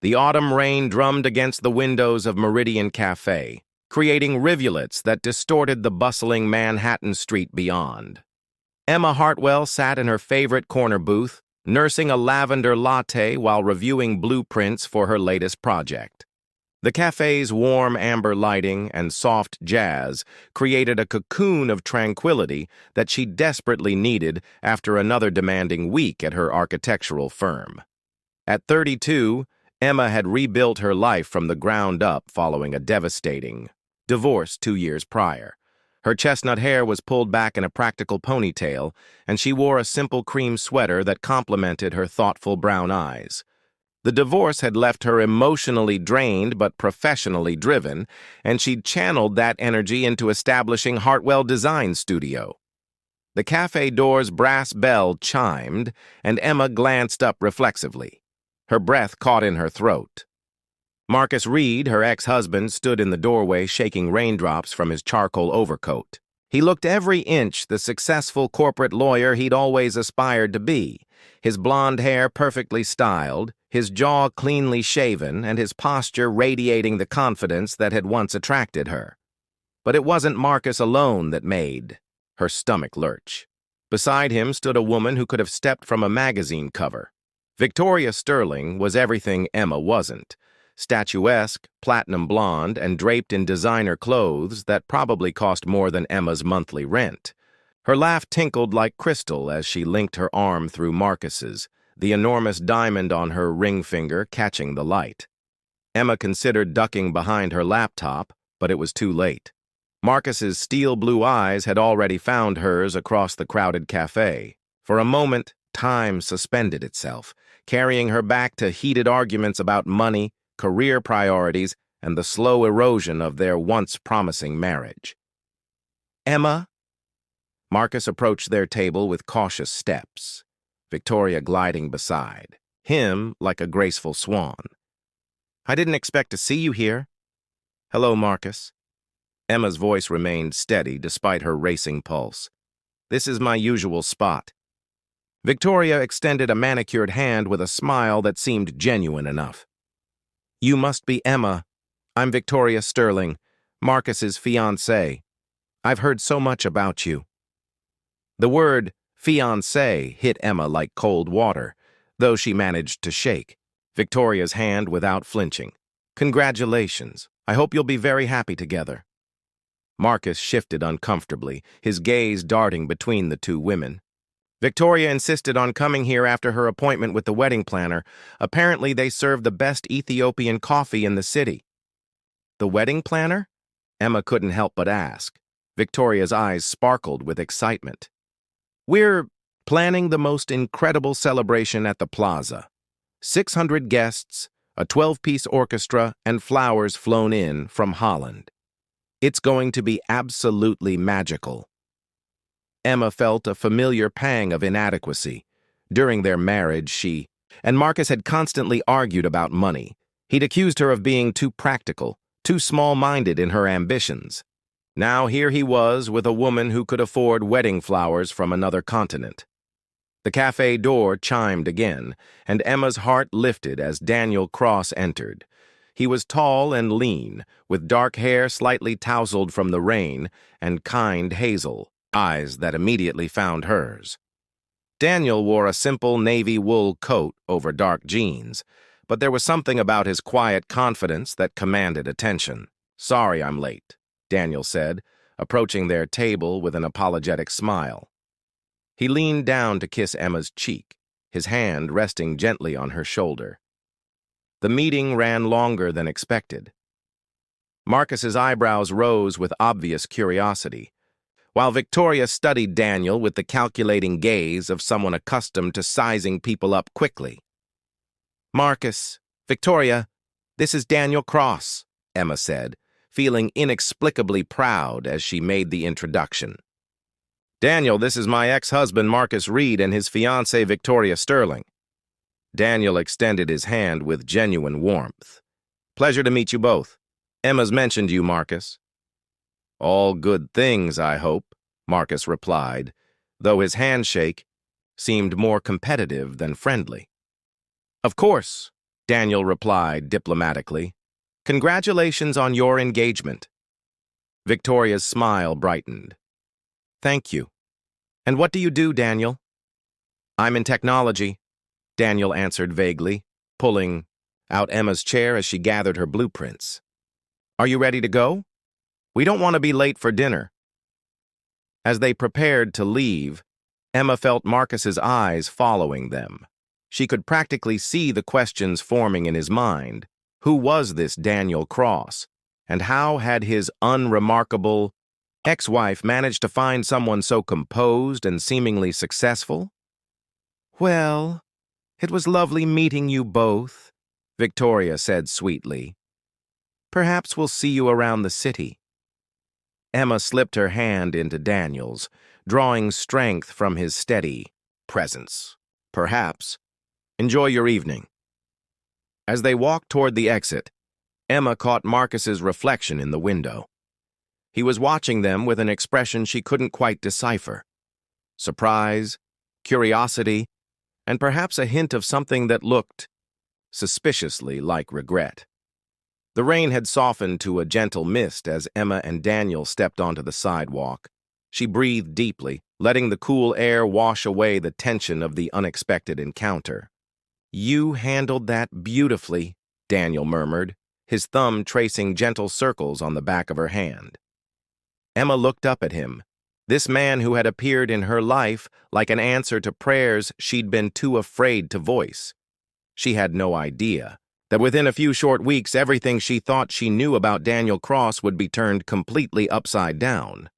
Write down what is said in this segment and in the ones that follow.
The autumn rain drummed against the windows of Meridian Cafe, creating rivulets that distorted the bustling Manhattan street beyond. Emma Hartwell sat in her favorite corner booth, nursing a lavender latte while reviewing blueprints for her latest project. The cafe's warm amber lighting and soft jazz created a cocoon of tranquility that she desperately needed after another demanding week at her architectural firm. At 32, Emma had rebuilt her life from the ground up following a devastating divorce 2 years prior. Her chestnut hair was pulled back in a practical ponytail, and she wore a simple cream sweater that complemented her thoughtful brown eyes. The divorce had left her emotionally drained but professionally driven, and she'd channeled that energy into establishing Hartwell Design Studio. The cafe door's brass bell chimed, and Emma glanced up reflexively. Her breath caught in her throat. Marcus Reed, her ex-husband, stood in the doorway shaking raindrops from his charcoal overcoat. He looked every inch the successful corporate lawyer he'd always aspired to be, his blonde hair perfectly styled, his jaw cleanly shaven, and his posture radiating the confidence that had once attracted her. But it wasn't Marcus alone that made her stomach lurch. Beside him stood a woman who could have stepped from a magazine cover. Victoria Sterling was everything Emma wasn't. Statuesque, platinum blonde, and draped in designer clothes that probably cost more than Emma's monthly rent. Her laugh tinkled like crystal as she linked her arm through Marcus's, the enormous diamond on her ring finger catching the light. Emma considered ducking behind her laptop, but it was too late. Marcus's steel blue eyes had already found hers across the crowded cafe. For a moment, time suspended itself, carrying her back to heated arguments about money, career priorities, and the slow erosion of their once promising marriage. Emma? Marcus approached their table with cautious steps, Victoria gliding beside, him like a graceful swan. I didn't expect to see you here. Hello, Marcus. Emma's voice remained steady despite her racing pulse. This is my usual spot. Victoria extended a manicured hand with a smile that seemed genuine enough. You must be Emma. I'm Victoria Sterling, Marcus's fiancée. I've heard so much about you. The word fiancé hit Emma like cold water, though she managed to shake Victoria's hand without flinching. Congratulations. I hope you'll be very happy together. Marcus shifted uncomfortably, his gaze darting between the two women. Victoria insisted on coming here after her appointment with the wedding planner. Apparently, they serve the best Ethiopian coffee in the city. The wedding planner? Emma couldn't help but ask. Victoria's eyes sparkled with excitement. We're planning the most incredible celebration at the plaza. 600 guests, a 12-piece orchestra, and flowers flown in from Holland. It's going to be absolutely magical. Emma felt a familiar pang of inadequacy. During their marriage, she and Marcus had constantly argued about money. He'd accused her of being too practical, too small-minded in her ambitions. Now here he was with a woman who could afford wedding flowers from another continent. The cafe door chimed again, and Emma's heart lifted as Daniel Cross entered. He was tall and lean, with dark hair slightly tousled from the rain, and kind hazel eyes that immediately found hers. Daniel wore a simple navy wool coat over dark jeans, but there was something about his quiet confidence that commanded attention. Sorry I'm late, Daniel said, approaching their table with an apologetic smile. He leaned down to kiss Emma's cheek, his hand resting gently on her shoulder. The meeting ran longer than expected. Marcus's eyebrows rose with obvious curiosity, while Victoria studied Daniel with the calculating gaze of someone accustomed to sizing people up quickly. Marcus, Victoria, this is Daniel Cross, Emma said, feeling inexplicably proud as she made the introduction. Daniel, this is my ex-husband Marcus Reed and his fiancée Victoria Sterling. Daniel extended his hand with genuine warmth. Pleasure to meet you both. Emma's mentioned you, Marcus. All good things, I hope, Marcus replied, though his handshake seemed more competitive than friendly. Of course, Daniel replied diplomatically. Congratulations on your engagement. Victoria's smile brightened. Thank you. And what do you do, Daniel? I'm in technology, Daniel answered vaguely, pulling out Emma's chair as she gathered her blueprints. Are you ready to go? We don't want to be late for dinner. As they prepared to leave, Emma felt Marcus's eyes following them. She could practically see the questions forming in his mind. Who was this Daniel Cross? And how had his unremarkable ex-wife managed to find someone so composed and seemingly successful? Well, it was lovely meeting you both, Victoria said sweetly. Perhaps we'll see you around the city. Emma slipped her hand into Daniel's, drawing strength from his steady presence. Perhaps. Enjoy your evening. As they walked toward the exit, Emma caught Marcus's reflection in the window. He was watching them with an expression she couldn't quite decipher. Surprise, curiosity, and perhaps a hint of something that looked suspiciously like regret. The rain had softened to a gentle mist as Emma and Daniel stepped onto the sidewalk. She breathed deeply, letting the cool air wash away the tension of the unexpected encounter. You handled that beautifully, Daniel murmured, his thumb tracing gentle circles on the back of her hand. Emma looked up at him, this man who had appeared in her life like an answer to prayers she'd been too afraid to voice. She had no idea that within a few short weeks everything she thought she knew about Daniel Cross would be turned completely upside down.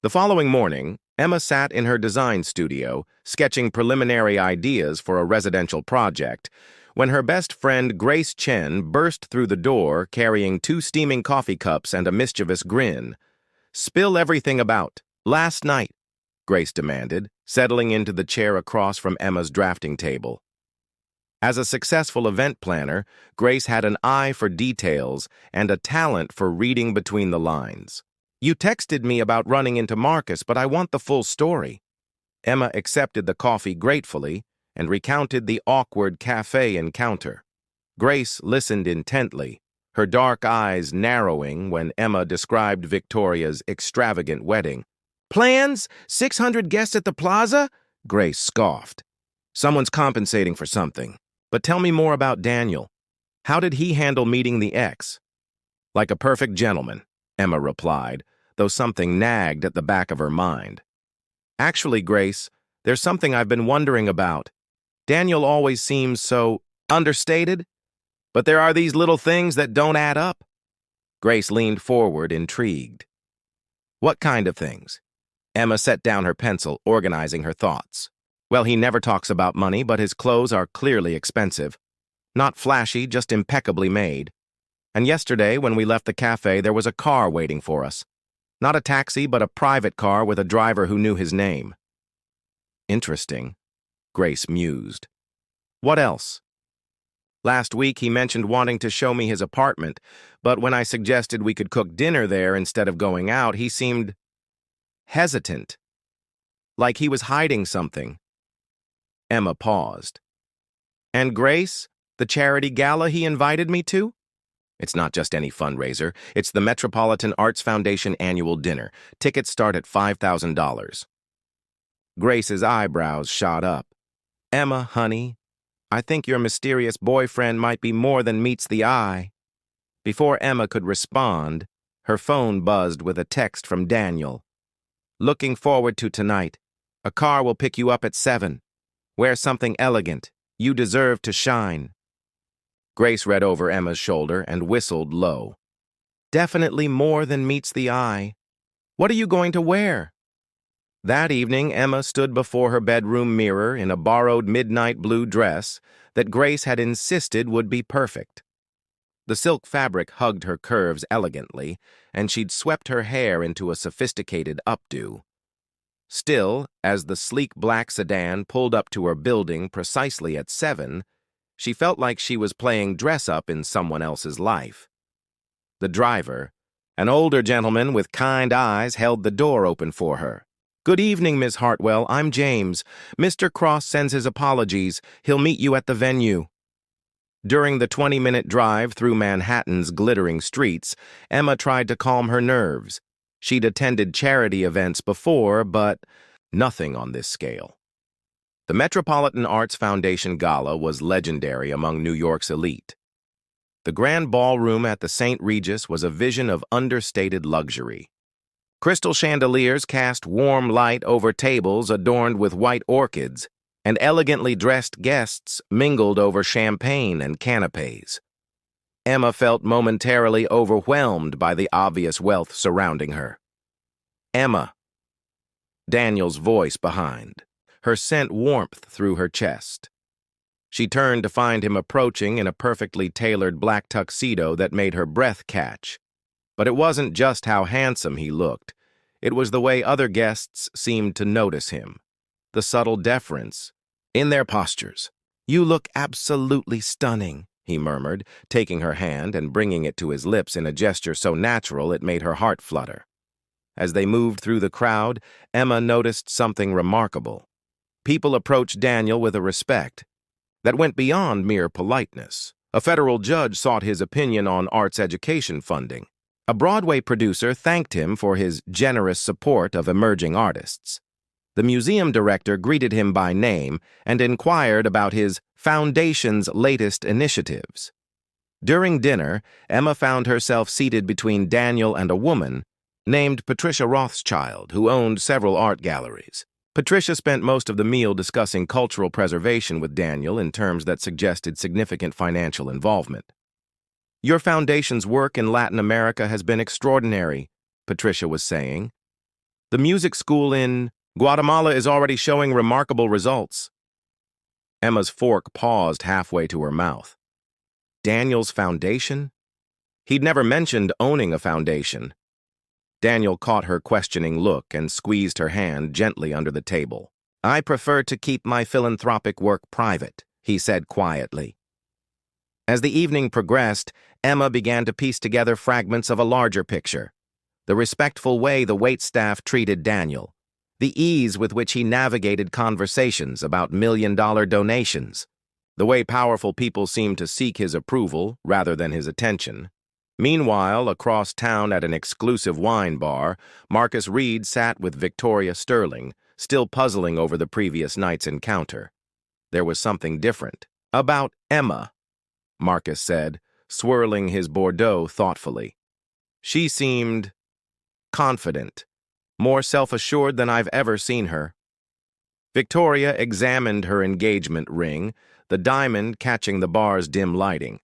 The following morning, Emma sat in her design studio, sketching preliminary ideas for a residential project, when her best friend Grace Chen burst through the door carrying 2 steaming coffee cups and a mischievous grin. Spill everything about last night, Grace demanded, settling into the chair across from Emma's drafting table. As a successful event planner, Grace had an eye for details and a talent for reading between the lines. You texted me about running into Marcus, but I want the full story. Emma accepted the coffee gratefully and recounted the awkward cafe encounter. Grace listened intently, her dark eyes narrowing when Emma described Victoria's extravagant wedding. Plans? 600 guests at the plaza? Grace scoffed. Someone's compensating for something. But tell me more about Daniel. How did he handle meeting the ex? Like a perfect gentleman, Emma replied, though something nagged at the back of her mind. Actually, Grace, there's something I've been wondering about. Daniel always seems so understated, but there are these little things that don't add up. Grace leaned forward, intrigued. What kind of things? Emma set down her pencil, organizing her thoughts. Well, he never talks about money, but his clothes are clearly expensive. Not flashy, just impeccably made. And yesterday, when we left the cafe, there was a car waiting for us. Not a taxi, but a private car with a driver who knew his name. Interesting, Grace mused. What else? Last week, he mentioned wanting to show me his apartment, but when I suggested we could cook dinner there instead of going out, he seemed hesitant, like he was hiding something. Emma paused. And Grace, the charity gala he invited me to? It's not just any fundraiser. It's the Metropolitan Arts Foundation annual dinner. Tickets start at $5,000. Grace's eyebrows shot up. Emma, honey, I think your mysterious boyfriend might be more than meets the eye. Before Emma could respond, her phone buzzed with a text from Daniel. Looking forward to tonight. A car will pick you up at 7. Wear something elegant. You deserve to shine. Grace read over Emma's shoulder and whistled low. Definitely more than meets the eye. What are you going to wear? That evening, Emma stood before her bedroom mirror in a borrowed midnight blue dress that Grace had insisted would be perfect. The silk fabric hugged her curves elegantly, and she'd swept her hair into a sophisticated updo. Still, as the sleek black sedan pulled up to her building precisely at 7, she felt like she was playing dress-up in someone else's life. The driver, an older gentleman with kind eyes, held the door open for her. Good evening, Miss Hartwell. I'm James. Mr. Cross sends his apologies. He'll meet you at the venue. During the 20-minute drive through Manhattan's glittering streets, Emma tried to calm her nerves. She'd attended charity events before, but nothing on this scale. The Metropolitan Arts Foundation Gala was legendary among New York's elite. The grand ballroom at the St. Regis was a vision of understated luxury. Crystal chandeliers cast warm light over tables adorned with white orchids, and elegantly dressed guests mingled over champagne and canapes. Emma felt momentarily overwhelmed by the obvious wealth surrounding her. "Emma," Daniel's voice behind, her scent warmth through her chest. She turned to find him approaching in a perfectly tailored black tuxedo that made her breath catch. But it wasn't just how handsome he looked. It was the way other guests seemed to notice him. The subtle deference in their postures. "You look absolutely stunning," he murmured, taking her hand and bringing it to his lips in a gesture so natural it made her heart flutter. As they moved through the crowd, Emma noticed something remarkable. People approached Daniel with a respect that went beyond mere politeness. A federal judge sought his opinion on arts education funding. A Broadway producer thanked him for his generous support of emerging artists. The museum director greeted him by name and inquired about his foundation's latest initiatives. During dinner, Emma found herself seated between Daniel and a woman named Patricia Rothschild, who owned several art galleries. Patricia spent most of the meal discussing cultural preservation with Daniel in terms that suggested significant financial involvement. "Your foundation's work in Latin America has been extraordinary," Patricia was saying. "The music school in Guatemala is already showing remarkable results." Emma's fork paused halfway to her mouth. Daniel's foundation? He'd never mentioned owning a foundation. Daniel caught her questioning look and squeezed her hand gently under the table. "I prefer to keep my philanthropic work private," he said quietly. As the evening progressed, Emma began to piece together fragments of a larger picture. The respectful way the waitstaff treated Daniel, the ease with which he navigated conversations about million-dollar donations, the way powerful people seemed to seek his approval rather than his attention. Meanwhile, across town at an exclusive wine bar, Marcus Reed sat with Victoria Sterling, still puzzling over the previous night's encounter. There was something different about Emma, Marcus said, swirling his Bordeaux thoughtfully. "She seemed confident, more self-assured than I've ever seen her." Victoria examined her engagement ring, the diamond catching the bar's dim lighting.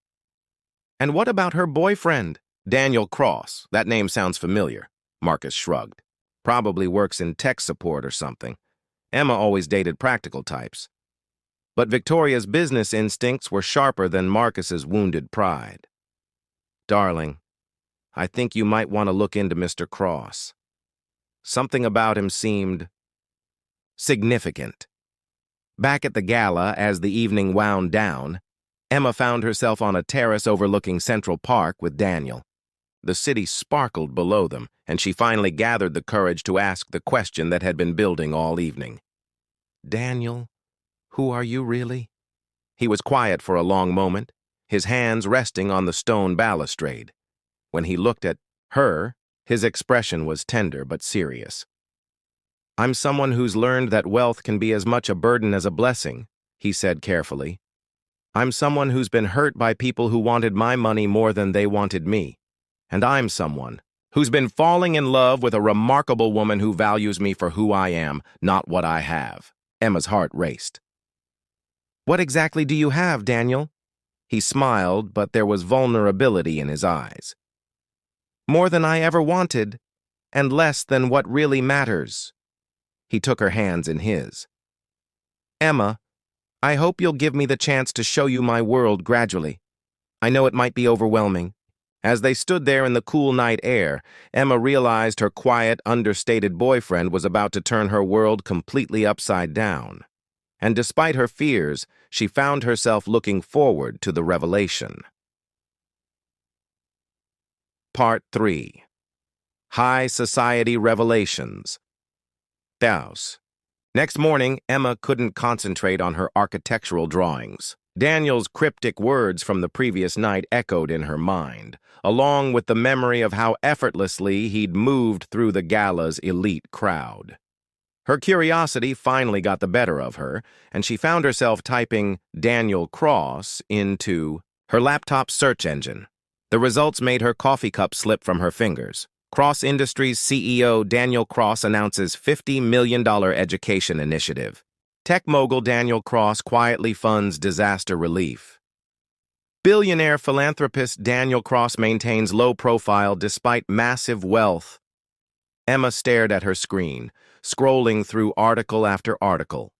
"And what about her boyfriend?" "Daniel Cross. That name sounds familiar," Marcus shrugged. "Probably works in tech support or something. Emma always dated practical types." But Victoria's business instincts were sharper than Marcus's wounded pride. "Darling, I think you might want to look into Mr. Cross. Something about him seemed significant." Back at the gala, as the evening wound down, Emma found herself on a terrace overlooking Central Park with Daniel. The city sparkled below them, and she finally gathered the courage to ask the question that had been building all evening. "Daniel, who are you really?" He was quiet for a long moment, his hands resting on the stone balustrade. When he looked at her, his expression was tender but serious. "I'm someone who's learned that wealth can be as much a burden as a blessing," he said carefully. "I'm someone who's been hurt by people who wanted my money more than they wanted me. And I'm someone who's been falling in love with a remarkable woman who values me for who I am, not what I have." Emma's heart raced. "What exactly do you have, Daniel?" He smiled, but there was vulnerability in his eyes. "More than I ever wanted, and less than what really matters." He took her hands in his. "Emma, I hope you'll give me the chance to show you my world gradually. I know it might be overwhelming." As they stood there in the cool night air, Emma realized her quiet, understated boyfriend was about to turn her world completely upside down. And despite her fears, she found herself looking forward to the revelation. Part 3. High Society Revelations. Next morning, Emma couldn't concentrate on her architectural drawings. Daniel's cryptic words from the previous night echoed in her mind, along with the memory of how effortlessly he'd moved through the gala's elite crowd. Her curiosity finally got the better of her, and she found herself typing Daniel Cross into her laptop's search engine. The results made her coffee cup slip from her fingers. Cross Industries CEO Daniel Cross announces $50 million education initiative. Tech mogul Daniel Cross quietly funds disaster relief. Billionaire philanthropist Daniel Cross maintains low profile despite massive wealth. Emma stared at her screen, scrolling through article after article.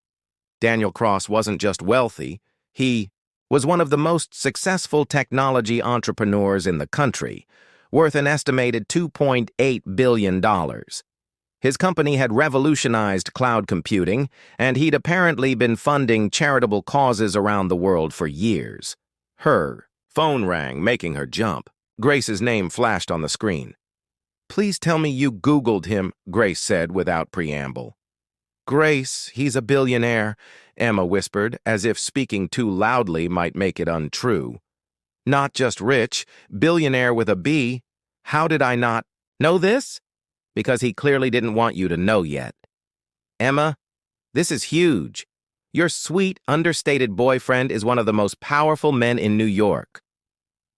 Daniel Cross wasn't just wealthy, he was one of the most successful technology entrepreneurs in the country, worth an estimated $2.8 billion. His company had revolutionized cloud computing, and he'd apparently been funding charitable causes around the world for years. Her phone rang, making her jump. Grace's name flashed on the screen. "Please tell me you Googled him," Grace said without preamble. "Grace, he's a billionaire," Emma whispered, as if speaking too loudly might make it untrue. "Not just rich, billionaire with a B. How did I not know this?" "Because he clearly didn't want you to know yet. Emma, this is huge. Your sweet, understated boyfriend is one of the most powerful men in New York."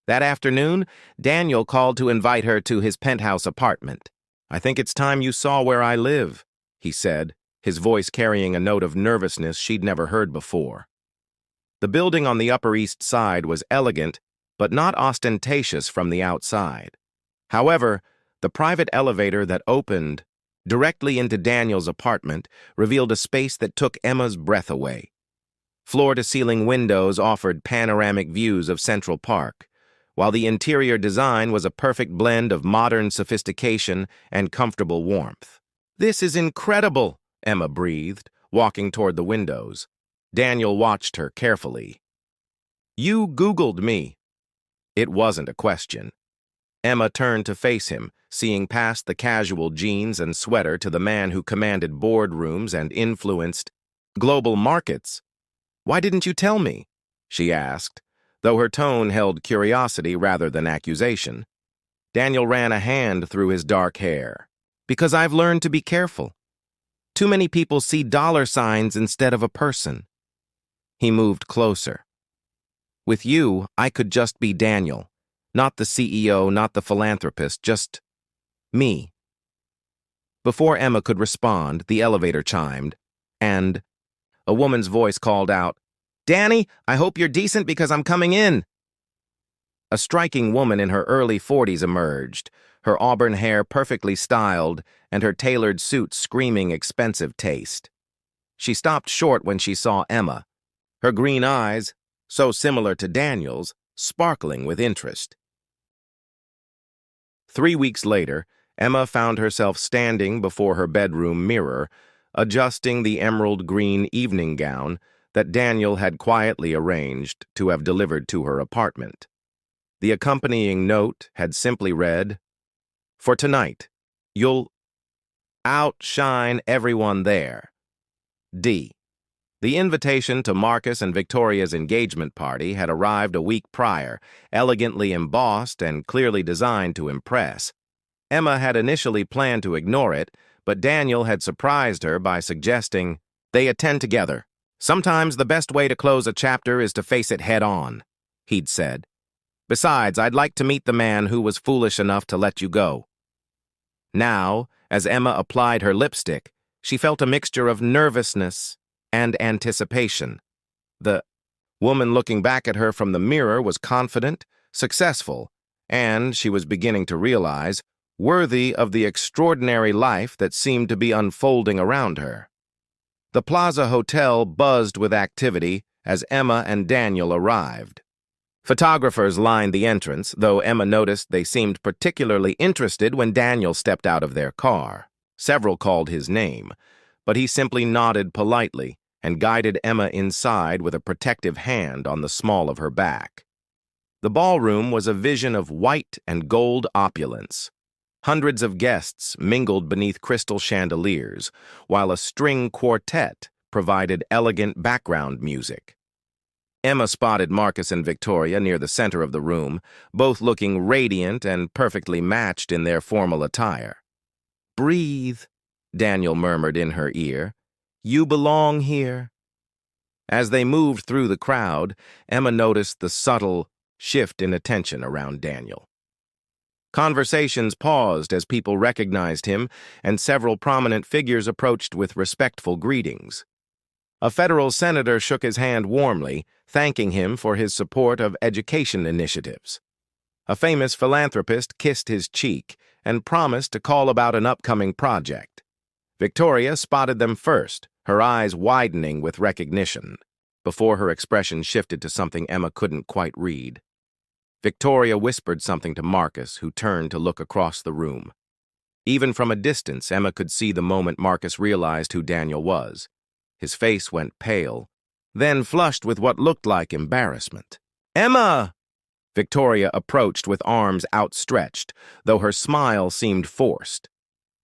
That afternoon, Daniel called to invite her to his penthouse apartment. "I think it's time you saw where I live," he said, his voice carrying a note of nervousness she'd never heard before. The building on the Upper East Side was elegant, but not ostentatious from the outside. However, the private elevator that opened directly into Daniel's apartment revealed a space that took Emma's breath away. Floor-to-ceiling windows offered panoramic views of Central Park, while the interior design was a perfect blend of modern sophistication and comfortable warmth. "This is incredible," Emma breathed, walking toward the windows. Daniel watched her carefully. "You Googled me." It wasn't a question. Emma turned to face him, seeing past the casual jeans and sweater to the man who commanded boardrooms and influenced global markets. "Why didn't you tell me?" she asked, though her tone held curiosity rather than accusation. Daniel ran a hand through his dark hair. "Because I've learned to be careful. Too many people see dollar signs instead of a person." He moved closer. "With you, I could just be Daniel. Not the CEO, not the philanthropist, just me." Before Emma could respond, the elevator chimed, and a woman's voice called out, "Danny, I hope you're decent because I'm coming in." A striking woman in her early 40s emerged, her auburn hair perfectly styled and her tailored suit screaming expensive taste. She stopped short when she saw Emma, her green eyes, so similar to Daniel's, sparkling with interest. 3 weeks later, Emma found herself standing before her bedroom mirror, adjusting the emerald green evening gown that Daniel had quietly arranged to have delivered to her apartment. The accompanying note had simply read, "For tonight, you'll outshine everyone there. D." The invitation to Marcus and Victoria's engagement party had arrived a week prior, elegantly embossed and clearly designed to impress. Emma had initially planned to ignore it, but Daniel had surprised her by suggesting, "They attend together. Sometimes the best way to close a chapter is to face it head-on," he'd said. "Besides, I'd like to meet the man who was foolish enough to let you go." Now, as Emma applied her lipstick, she felt a mixture of nervousness and anticipation. The woman looking back at her from the mirror was confident, successful, and, she was beginning to realize, worthy of the extraordinary life that seemed to be unfolding around her. The Plaza Hotel buzzed with activity as Emma and Daniel arrived. Photographers lined the entrance, though Emma noticed they seemed particularly interested when Daniel stepped out of their car. Several called his name, but he simply nodded politely and guided Emma inside with a protective hand on the small of her back. The ballroom was a vision of white and gold opulence. Hundreds of guests mingled beneath crystal chandeliers, while a string quartet provided elegant background music. Emma spotted Marcus and Victoria near the center of the room, both looking radiant and perfectly matched in their formal attire. "Breathe," Daniel murmured in her ear. "You belong here." As they moved through the crowd, Emma noticed the subtle shift in attention around Daniel. Conversations paused as people recognized him, and several prominent figures approached with respectful greetings. A federal senator shook his hand warmly, thanking him for his support of education initiatives. A famous philanthropist kissed his cheek and promised to call about an upcoming project. Victoria spotted them first, her eyes widening with recognition, before her expression shifted to something Emma couldn't quite read. Victoria whispered something to Marcus, who turned to look across the room. Even from a distance, Emma could see the moment Marcus realized who Daniel was. His face went pale, then flushed with what looked like embarrassment. "Emma!" Victoria approached with arms outstretched, though her smile seemed forced.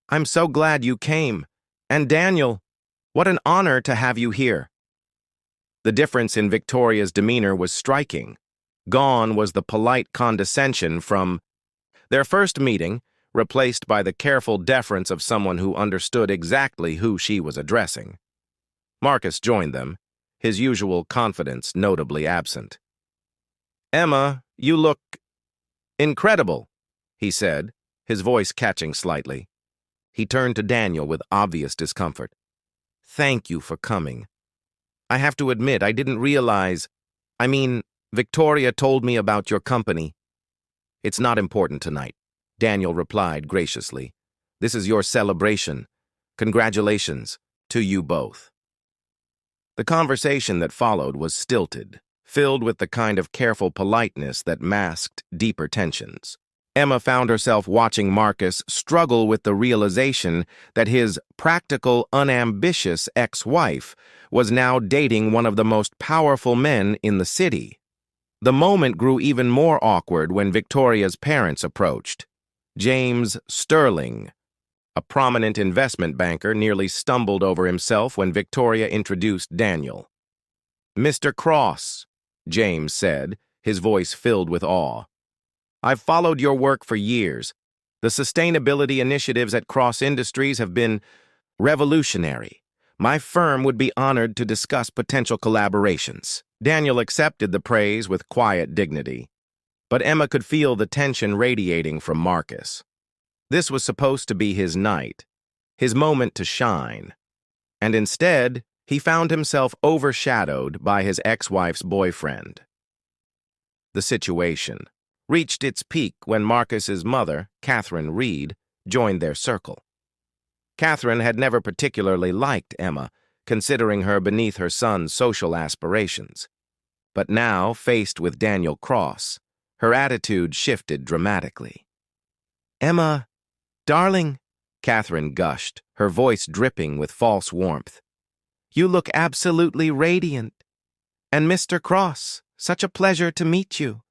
"I'm so glad you came. And Daniel, what an honor to have you here." The difference in Victoria's demeanor was striking. Gone was the polite condescension from their first meeting, replaced by the careful deference of someone who understood exactly who she was addressing. Marcus joined them, his usual confidence notably absent. "Emma, you look incredible," he said, his voice catching slightly. He turned to Daniel with obvious discomfort. "Thank you for coming. I have to admit, I didn't realize. Victoria told me about your company." "It's not important tonight," Daniel replied graciously. "This is your celebration. Congratulations to you both." The conversation that followed was stilted, filled with the kind of careful politeness that masked deeper tensions. Emma found herself watching Marcus struggle with the realization that his practical, unambitious ex-wife was now dating one of the most powerful men in the city. The moment grew even more awkward when Victoria's parents approached. James Sterling, a prominent investment banker, nearly stumbled over himself when Victoria introduced Daniel. "Mr. Cross," James said, his voice filled with awe. "I've followed your work for years. The sustainability initiatives at Cross Industries have been revolutionary. My firm would be honored to discuss potential collaborations." Daniel accepted the praise with quiet dignity, but Emma could feel the tension radiating from Marcus. This was supposed to be his night, his moment to shine, and instead, he found himself overshadowed by his ex-wife's boyfriend. The situation reached its peak when Marcus's mother, Catherine Reed, joined their circle. Catherine had never particularly liked Emma, considering her beneath her son's social aspirations. But now, faced with Daniel Cross, her attitude shifted dramatically. "Emma, darling," Catherine gushed, her voice dripping with false warmth. "You look absolutely radiant. And Mr. Cross, such a pleasure to meet you.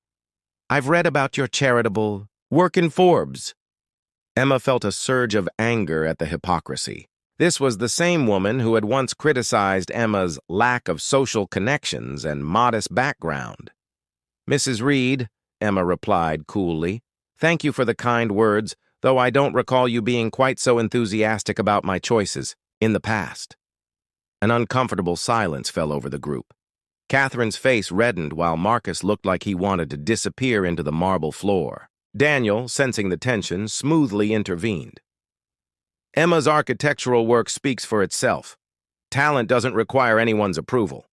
I've read about your charitable work in Forbes." Emma felt a surge of anger at the hypocrisy. This was the same woman who had once criticized Emma's lack of social connections and modest background. "Mrs. Reed," Emma replied coolly, "thank you for the kind words, though I don't recall you being quite so enthusiastic about my choices in the past." An uncomfortable silence fell over the group. Catherine's face reddened while Marcus looked like he wanted to disappear into the marble floor. Daniel, sensing the tension, smoothly intervened. "Emma's architectural work speaks for itself. Talent doesn't require anyone's approval."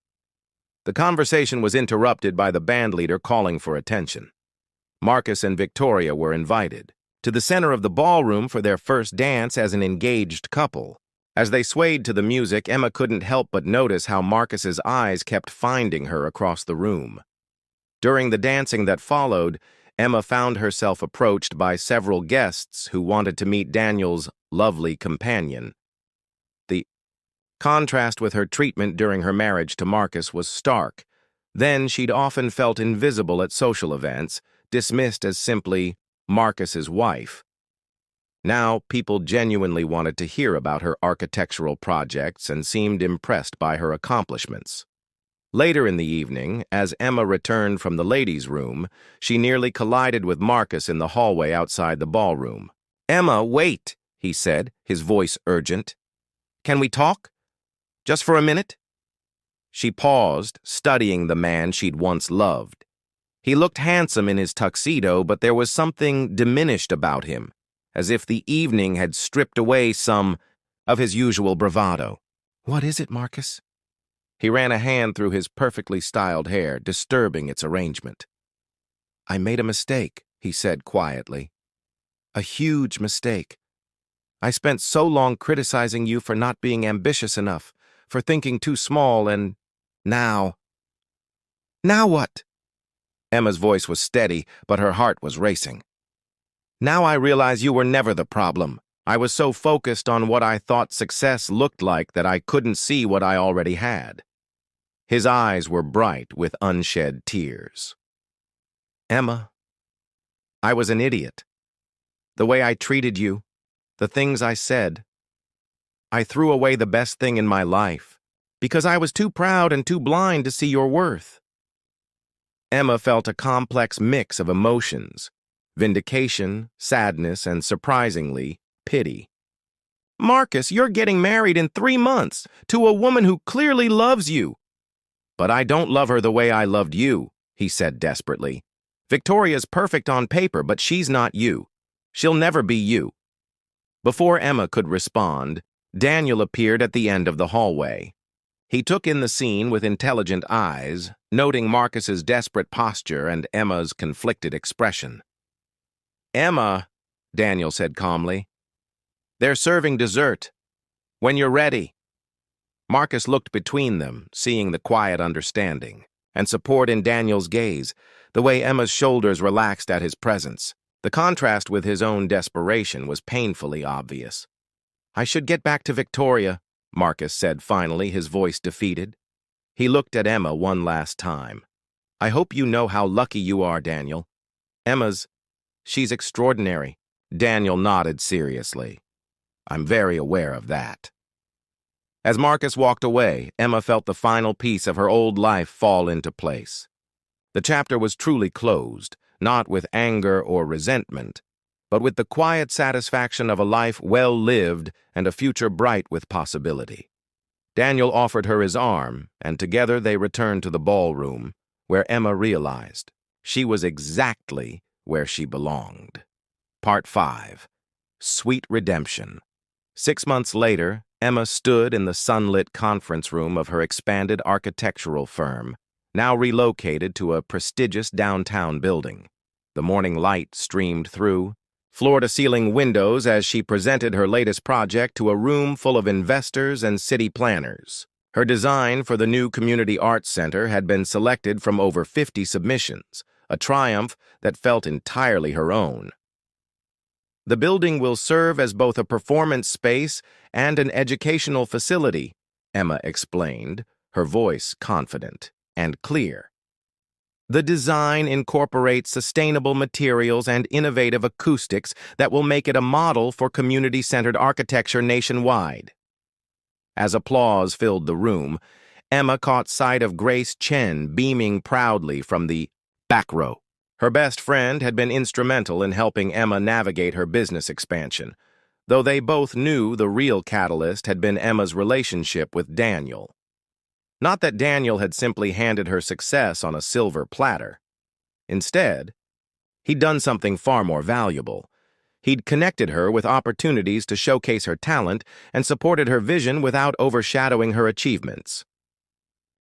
The conversation was interrupted by the bandleader calling for attention. Marcus and Victoria were invited to the center of the ballroom for their first dance as an engaged couple. As they swayed to the music, Emma couldn't help but notice how Marcus's eyes kept finding her across the room. During the dancing that followed, Emma found herself approached by several guests who wanted to meet Daniel's lovely companion. The contrast with her treatment during her marriage to Marcus was stark. Then she'd often felt invisible at social events, dismissed as simply Marcus's wife. Now, people genuinely wanted to hear about her architectural projects and seemed impressed by her accomplishments. Later in the evening, as Emma returned from the ladies' room, she nearly collided with Marcus in the hallway outside the ballroom. "Emma, wait," he said, his voice urgent. "Can we talk? Just for a minute?" She paused, studying the man she'd once loved. He looked handsome in his tuxedo, but there was something diminished about him, as if the evening had stripped away some of his usual bravado. "What is it, Marcus?" He ran a hand through his perfectly styled hair, disturbing its arrangement. "I made a mistake," he said quietly. "A huge mistake. I spent so long criticizing you for not being ambitious enough, for thinking too small, and now..." "Now what?" Emma's voice was steady, but her heart was racing. "Now I realize you were never the problem. I was so focused on what I thought success looked like that I couldn't see what I already had." His eyes were bright with unshed tears. "Emma, I was an idiot. The way I treated you, the things I said. I threw away the best thing in my life because I was too proud and too blind to see your worth." Emma felt a complex mix of emotions: vindication, sadness, and surprisingly, pity. "Marcus, you're getting married in 3 months to a woman who clearly loves you." "But I don't love her the way I loved you," he said desperately. "Victoria's perfect on paper, but she's not you. She'll never be you." Before Emma could respond, Daniel appeared at the end of the hallway. He took in the scene with intelligent eyes, noting Marcus's desperate posture and Emma's conflicted expression. "Emma," Daniel said calmly, "they're serving dessert. When you're ready." Marcus looked between them, seeing the quiet understanding and support in Daniel's gaze, the way Emma's shoulders relaxed at his presence. The contrast with his own desperation was painfully obvious. "I should get back to Victoria," Marcus said finally, his voice defeated. He looked at Emma one last time. "I hope you know how lucky you are, Daniel. She's extraordinary." Daniel nodded seriously. "I'm very aware of that." As Marcus walked away, Emma felt the final piece of her old life fall into place. The chapter was truly closed, not with anger or resentment, but with the quiet satisfaction of a life well lived and a future bright with possibility. Daniel offered her his arm, and together they returned to the ballroom, where Emma realized she was exactly where she belonged. Part 5. Sweet Redemption. 6 months later, Emma stood in the sunlit conference room of her expanded architectural firm, now relocated to a prestigious downtown building. The morning light streamed through floor-to-ceiling windows as she presented her latest project to a room full of investors and city planners. Her design for the new Community Arts Center had been selected from over 50 submissions, a triumph that felt entirely her own. "The building will serve as both a performance space and an educational facility," Emma explained, her voice confident and clear. "The design incorporates sustainable materials and innovative acoustics that will make it a model for community-centered architecture nationwide." As applause filled the room, Emma caught sight of Grace Chen beaming proudly from the back row. Her best friend had been instrumental in helping Emma navigate her business expansion, though they both knew the real catalyst had been Emma's relationship with Daniel. Not that Daniel had simply handed her success on a silver platter. Instead, he'd done something far more valuable. He'd connected her with opportunities to showcase her talent and supported her vision without overshadowing her achievements.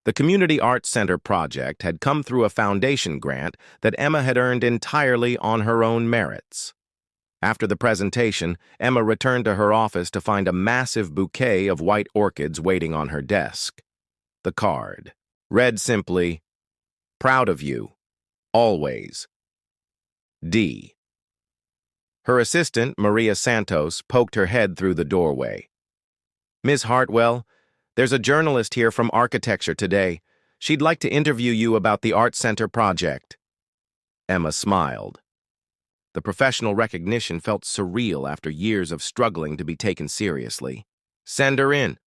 The Community Arts Center project had come through a foundation grant that Emma had earned entirely on her own merits. After the presentation, Emma returned to her office to find a massive bouquet of white orchids waiting on her desk. The card read simply, "Proud of you, always, D." Her assistant, Maria Santos, poked her head through the doorway. "Ms. Hartwell, there's a journalist here from Architecture Today. She'd like to interview you about the Art Center project." Emma smiled. The professional recognition felt surreal after years of struggling to be taken seriously. "Send her in,"